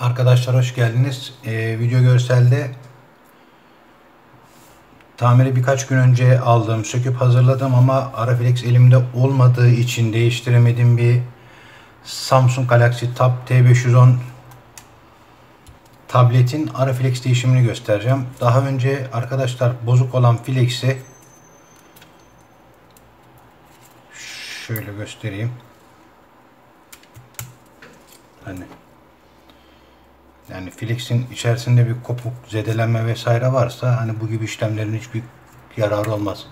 Arkadaşlar hoş geldiniz. Video görselde tamiri birkaç gün önce aldım, söküp hazırladım ama Araflex elimde olmadığı için değiştiremediğim bir Samsung Galaxy Tab T510 tabletin Araflex değişimini göstereceğim. Daha önce arkadaşlar bozuk olan Flex'i şöyle göstereyim. Yani Flex'in içerisinde bir kopuk, zedelenme vesaire varsa hani bu gibi işlemlerin hiçbir yararı olmaz.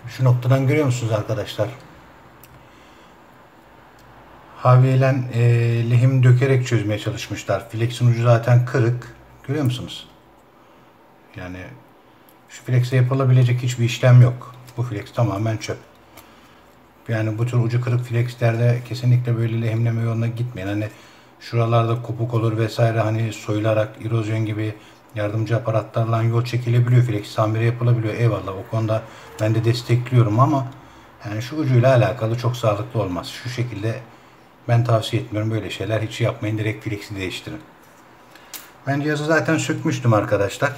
Şu noktadan görüyor musunuz arkadaşlar? Havayla lehim dökerek çözmeye çalışmışlar. Flex'in ucu zaten kırık. Görüyor musunuz? Yani şu Flex'e yapılabilecek hiçbir işlem yok. Bu Flex tamamen çöp. Yani bu tür ucu kırık Flex'lerde kesinlikle böyle lehimleme yoluna gitmeyin. Hani şuralarda kopuk olur vesaire, hani soyularak erozyon gibi yardımcı aparatlarla yol çekilebiliyor. Flex tamiri yapılabiliyor. Eyvallah, o konuda ben de destekliyorum ama yani şu ucuyla alakalı çok sağlıklı olmaz. Şu şekilde ben tavsiye etmiyorum. Böyle şeyler hiç yapmayın. Direkt Flex'i değiştirin. Ben cihazı zaten sökmüştüm arkadaşlar.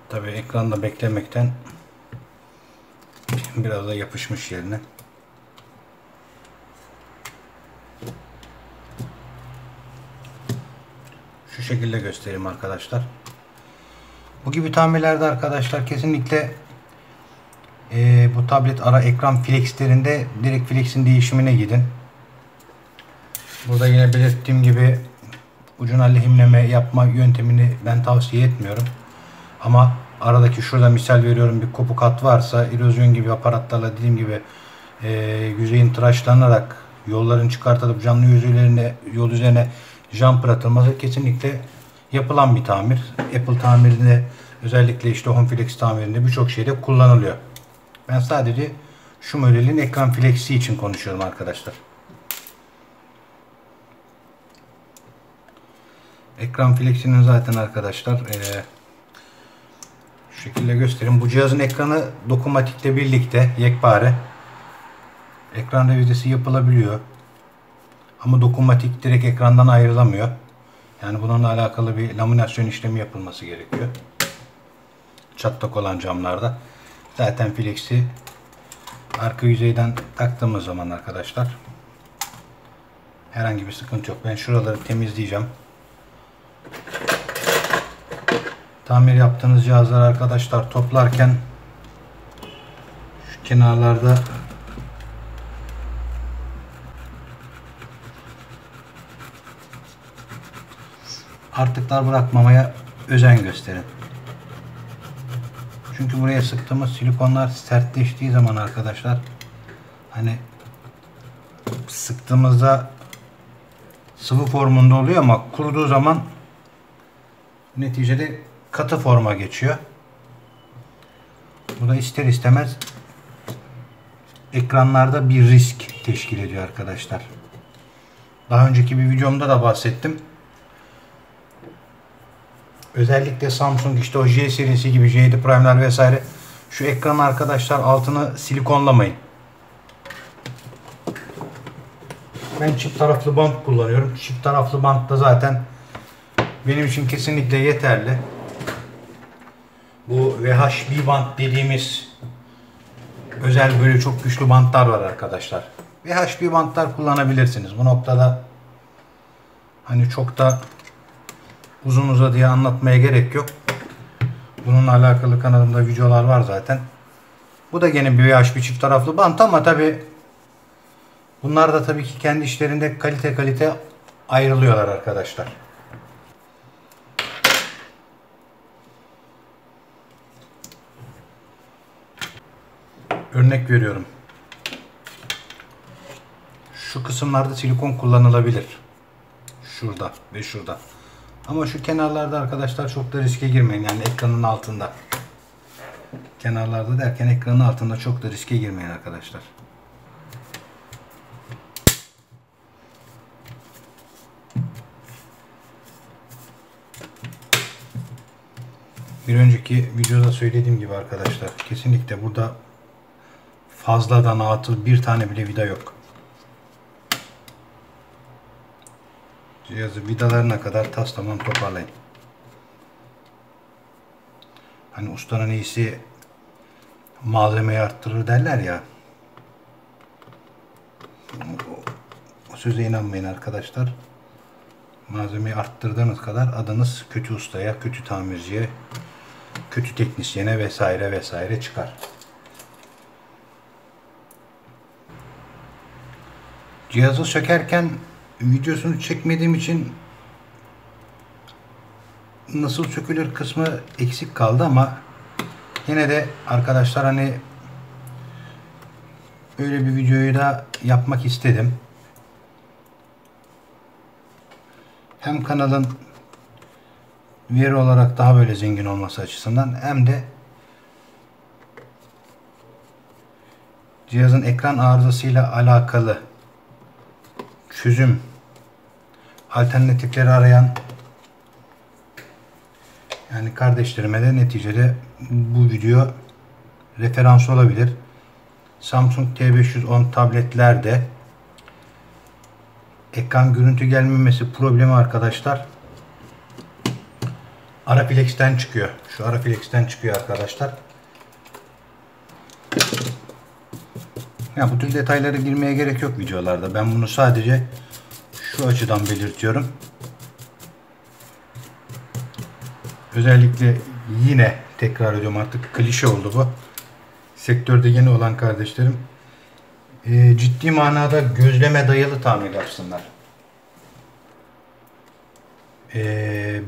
Tabii ekranda beklemekten biraz da yapışmış yerine. Şu şekilde göstereyim arkadaşlar. Bu gibi tamirlerde arkadaşlar kesinlikle bu tablet ara ekran Flex'lerinde direkt Flex'in değişimine gidin. Burada yine belirttiğim gibi ucuna lehimleme yapma yöntemini ben tavsiye etmiyorum. Ama aradaki, şurada misal veriyorum, bir kopuk hat varsa erozyon gibi aparatlarla dediğim gibi yüzeyin tıraşlanarak yolların çıkartılıp canlı yol üzerine jumper atılması kesinlikle yapılan bir tamir. Apple tamirinde, özellikle işte Home Flex tamirinde birçok şeyde kullanılıyor. Ben sadece şu modelin ekran Flex'i için konuşuyorum arkadaşlar. Ekran Flex'inin zaten arkadaşlar şu şekilde göstereyim. Bu cihazın ekranı dokunmatikle birlikte yekpare. Ekran revizesi yapılabiliyor. Ama dokunmatik direkt ekrandan ayrılamıyor. Yani bununla alakalı bir laminasyon işlemi yapılması gerekiyor. Çatlak olan camlarda. Zaten Flex'i arka yüzeyden taktığımız zaman arkadaşlar herhangi bir sıkıntı yok. Ben şuraları temizleyeceğim. Tamir yaptığınız cihazlar arkadaşlar toplarken şu kenarlarda artıklar bırakmamaya özen gösterin. Çünkü buraya sıktığımız silikonlar sertleştiği zaman arkadaşlar, hani sıktığımızda sıvı formunda oluyor ama kuruduğu zaman neticede katı forma geçiyor. Bu da ister istemez ekranlarda bir risk teşkil ediyor arkadaşlar. Daha önceki bir videomda da bahsettim. Özellikle Samsung işte o J serisi gibi, J7 Prime'ler vesaire, şu ekranı arkadaşlar altını silikonlamayın. Ben çift taraflı bant kullanıyorum. Çift taraflı bant da zaten benim için kesinlikle yeterli. Bu VHB bant dediğimiz özel böyle çok güçlü bantlar var arkadaşlar. VHB bantlar kullanabilirsiniz. Bu noktada hani çok da uzun uzadıya anlatmaya gerek yok. Bununla alakalı kanalımda videolar var zaten. Bu da gene bir VHB çift taraflı bant ama tabi bunlar da tabii ki kendi işlerinde kalite ayrılıyorlar arkadaşlar. Örnek veriyorum. Şu kısımlarda silikon kullanılabilir. Şurada ve şurada. Ama şu kenarlarda arkadaşlar çok da riske girmeyin. Yani ekranın altında. Kenarlarda derken ekranın altında çok da riske girmeyin arkadaşlar. Bir önceki videoda söylediğim gibi arkadaşlar, kesinlikle burada fazladan atıl bir tane bile vida yok. Cihazı vidalarına kadar tas tamam toparlayın. Hani ustanın iyisi malzemeyi arttırır derler ya. O söze inanmayın arkadaşlar. Malzemeyi arttırdığınız kadar adınız kötü ustaya, kötü tamirciye, kötü teknisyene vesaire vesaire çıkar. Cihazı sökerken videosunu çekmediğim için nasıl sökülür kısmı eksik kaldı ama yine de arkadaşlar hani öyle bir videoyu da yapmak istedim. Hem kanalın veri olarak daha böyle zengin olması açısından hem de cihazın ekran arızasıyla alakalı çözüm alternatifleri arayan yani kardeşlerime de neticede bu video referans olabilir. Samsung T510 tabletlerde ekran görüntü gelmemesi problemi arkadaşlar Araflex'ten çıkıyor. Şu Araflex'ten çıkıyor arkadaşlar. Ya bu tür detaylara girmeye gerek yok videolarda. Ben bunu sadece şu açıdan belirtiyorum. Özellikle yine tekrar ediyorum, artık klişe oldu bu. Sektörde yeni olan kardeşlerim ciddi manada gözleme dayalı tamir yapsınlar.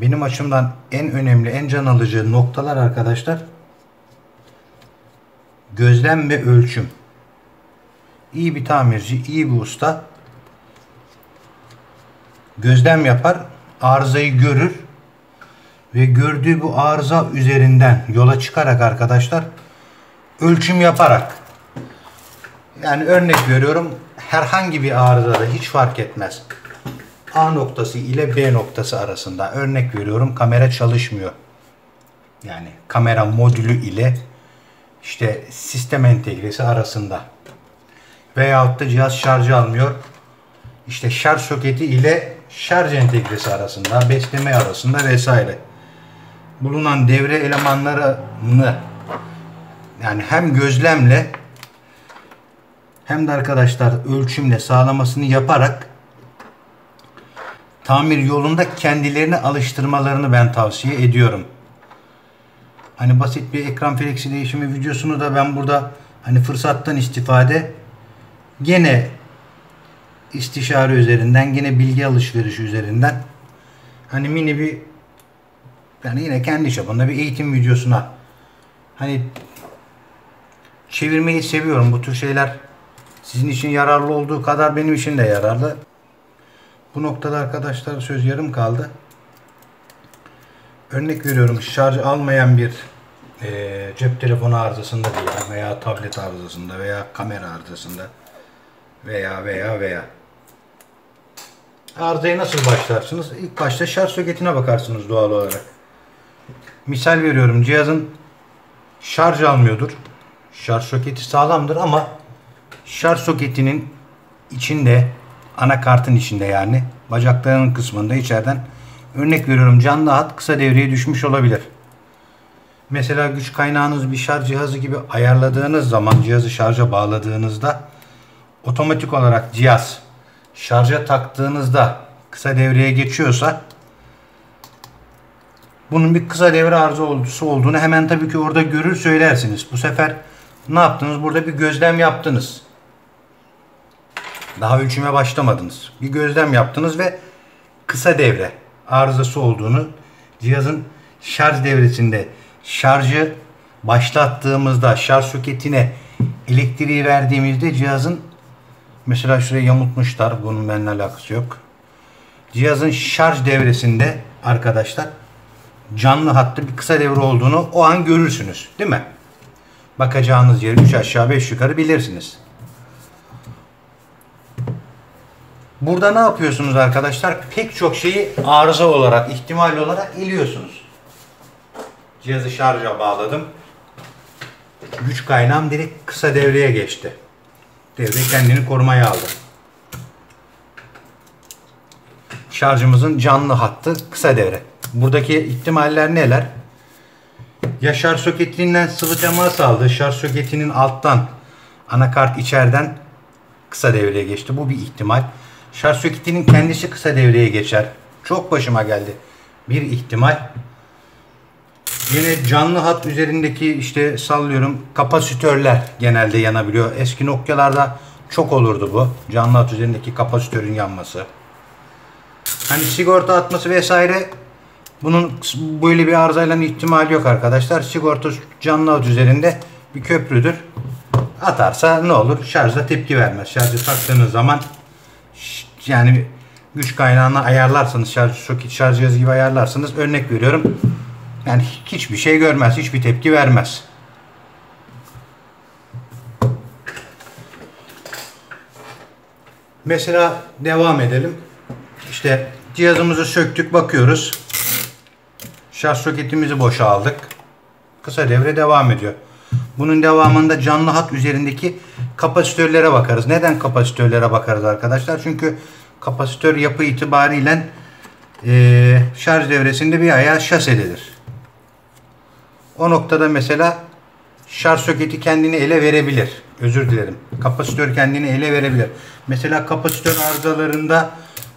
Benim açımdan en önemli, en can alıcı noktalar arkadaşlar gözlem ve ölçüm. İyi bir tamirci, iyi bir usta gözlem yapar, arızayı görür ve gördüğü bu arıza üzerinden yola çıkarak arkadaşlar ölçüm yaparak, yani örnek veriyorum, herhangi bir arızada hiç fark etmez. A noktası ile B noktası arasında örnek veriyorum kamera çalışmıyor. Yani kamera modülü ile işte sistem entegresi arasında. Veyahut da cihaz şarjı almıyor. İşte şarj soketi ile şarj entegresi arasında, besleme arasında vesaire. Bulunan devre elemanlarını yani hem gözlemle hem de arkadaşlar ölçümle sağlamasını yaparak tamir yolunda kendilerini alıştırmalarını ben tavsiye ediyorum. Hani basit bir ekran fleksi değişimi videosunu da ben burada hani fırsattan istifade gene istişare üzerinden, gene bilgi alışverişi üzerinden hani mini bir, yani yine kendi çapında bir eğitim videosuna hani çevirmeyi seviyorum. Bu tür şeyler sizin için yararlı olduğu kadar benim için de yararlı. Bu noktada arkadaşlar söz yarım kaldı. Örnek veriyorum, şarj almayan bir cep telefonu arızasında diyelim veya tablet arızasında veya kamera arızasında veya arızayı nasıl başlarsınız? İlk başta şarj soketine bakarsınız doğal olarak. Misal veriyorum, cihazın şarj almıyordur. Şarj soketi sağlamdır ama şarj soketinin içinde, anakartın içinde yani bacaklarının kısmında içeriden örnek veriyorum canlı hat kısa devreye düşmüş olabilir. Mesela güç kaynağınız bir şarj cihazı gibi ayarladığınız zaman cihazı şarja bağladığınızda otomatik olarak cihaz şarja taktığınızda kısa devreye geçiyorsa bunun bir kısa devre arızası olduğunu hemen tabii ki orada görür söylersiniz. Bu sefer ne yaptınız? Burada bir gözlem yaptınız. Daha ölçüme başlamadınız. Bir gözlem yaptınız ve kısa devre arızası olduğunu, cihazın şarj devresinde şarjı başlattığımızda, şarj soketine elektriği verdiğimizde cihazın, mesela şuraya yamultmuşlar, bunun benimle alakası yok. Cihazın şarj devresinde arkadaşlar canlı hattı bir kısa devre olduğunu o an görürsünüz, değil mi? Bakacağınız yeri 3 aşağı 5 yukarı bilirsiniz. Burada ne yapıyorsunuz arkadaşlar? Pek çok şeyi arıza olarak, ihtimal olarak eliyorsunuz. Cihazı şarja bağladım. Güç kaynağım direkt kısa devreye geçti. Devre kendini korumaya aldı. Şarjımızın canlı hattı kısa devre. Buradaki ihtimaller neler? Ya şarj soketinden sıvı temas aldı. Şarj soketinin alttan, anakart içeriden kısa devreye geçti. Bu bir ihtimal. Şarj soketinin kendisi kısa devreye geçer. Çok başıma geldi. Bir ihtimal. Yine canlı hat üzerindeki işte sallıyorum kapasitörler genelde yanabiliyor. Eski Nokia'larda çok olurdu bu. Canlı hat üzerindeki kapasitörün yanması. Hani sigorta atması vesaire, bunun böyle bir arızayla ihtimali yok arkadaşlar. Sigorta canlı hat üzerinde bir köprüdür. Atarsa ne olur? Şarja tepki vermez. Şarjı taktığınız zaman yani güç kaynağını ayarlarsanız, şarj cihazı gibi ayarlarsanız, örnek veriyorum, yani hiçbir şey görmez, hiçbir tepki vermez. Mesela devam edelim. İşte cihazımızı söktük, bakıyoruz. Şarj soketimizi boşa aldık. Kısa devre devam ediyor. Bunun devamında canlı hat üzerindeki kapasitörlere bakarız. Neden kapasitörlere bakarız arkadaşlar? Çünkü kapasitör yapı itibariyle şarj devresinde bir ayağı şasededir. O noktada mesela şarj soketi kendini ele verebilir. Özür dilerim. Kapasitör kendini ele verebilir. Mesela kapasitör arızalarında,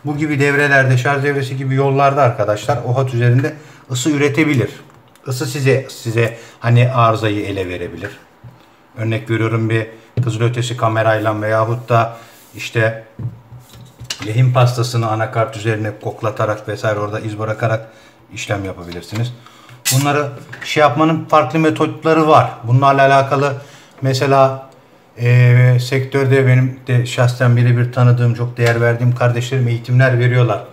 bu gibi devrelerde, şarj devresi gibi yollarda arkadaşlar, o hat üzerinde ısı üretebilir. Isı size hani arızayı ele verebilir. Örnek veriyorum, bir kızılötesi kamerayla veyahut da işte lehim pastasını anakart üzerine koklatarak vesaire orada iz bırakarak işlem yapabilirsiniz. Bunları şey yapmanın farklı metotları var. Bunlarla alakalı mesela sektörde benim de şahsen birebir tanıdığım, çok değer verdiğim kardeşlerim eğitimler veriyorlar.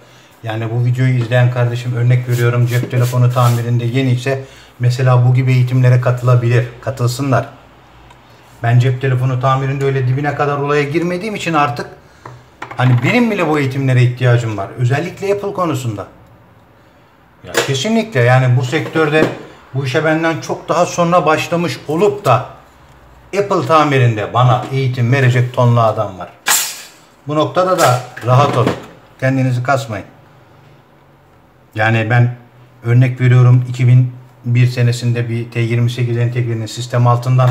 Yani bu videoyu izleyen kardeşim, örnek veriyorum, cep telefonu tamirinde yeni ise mesela bu gibi eğitimlere katılabilir. Katılsınlar. Ben cep telefonu tamirinde öyle dibine kadar olaya girmediğim için artık hani benim bile bu eğitimlere ihtiyacım var. Özellikle Apple konusunda. Ya kesinlikle, yani bu sektörde bu işe benden çok daha sonra başlamış olup da Apple tamirinde bana eğitim verecek tonla adam var. Bu noktada da rahat olun. Kendinizi kasmayın. Yani ben örnek veriyorum, 2001 senesinde bir T28 entegrenin sistem altından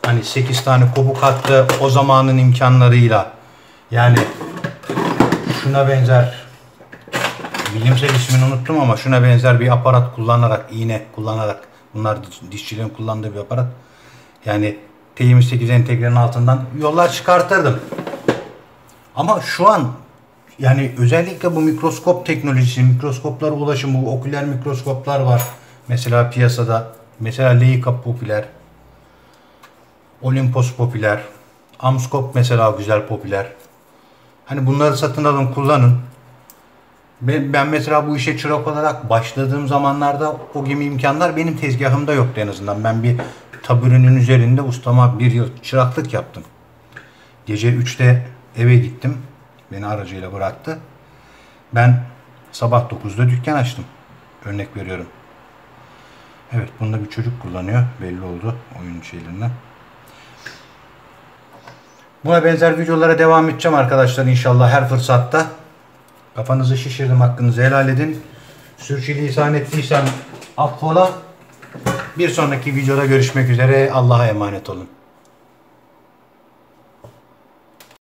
hani 8 tane kopuk attı o zamanın imkanlarıyla. Yani şuna benzer, bilimsel ismini unuttum ama şuna benzer bir aparat kullanarak, iğne kullanarak, bunlar dişçilerin kullandığı bir aparat. Yani T28 entegrenin altından yollar çıkartırdım. Ama şu an yani özellikle bu mikroskop teknolojisi, mikroskoplara ulaşım, bu oküler mikroskoplar var. Mesela piyasada, mesela Leica popüler, Olympus popüler, Amscope mesela güzel popüler. Hani bunları satın alın, kullanın. Ben mesela bu işe çırak olarak başladığım zamanlarda o gibi imkanlar benim tezgahımda yoktu en azından. Ben bir taburenin üzerinde ustama bir yıl çıraklık yaptım. Gece 3'te eve gittim. Beni aracıyla bıraktı. Ben sabah 9'da dükkan açtım. Örnek veriyorum. Evet, bunda bir çocuk kullanıyor. Belli oldu oyun şeylerinden. Buna benzer videolara devam edeceğim arkadaşlar inşallah her fırsatta. Kafanızı şişirdim, hakkınızı helal edin. Sürçülisan ettiysem affola. Bir sonraki videoda görüşmek üzere. Allah'a emanet olun.